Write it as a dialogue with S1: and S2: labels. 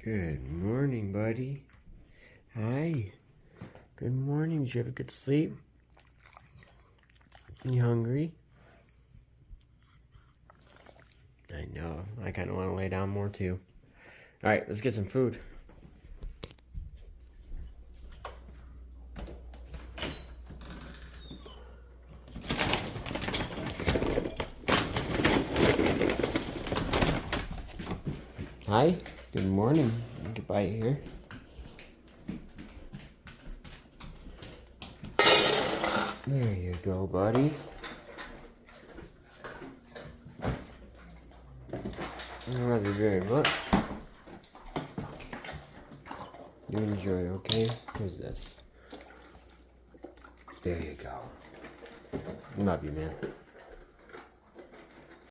S1: Good morning, buddy. Hi. Good morning. Did you have a good sleep? You hungry? I know. I kind of want to lay down more too. All right, let's get some food. Hi. Good morning. Get by here. There you go, buddy. I love you very much. You enjoy, okay? Here's this. There you go. Love you, man.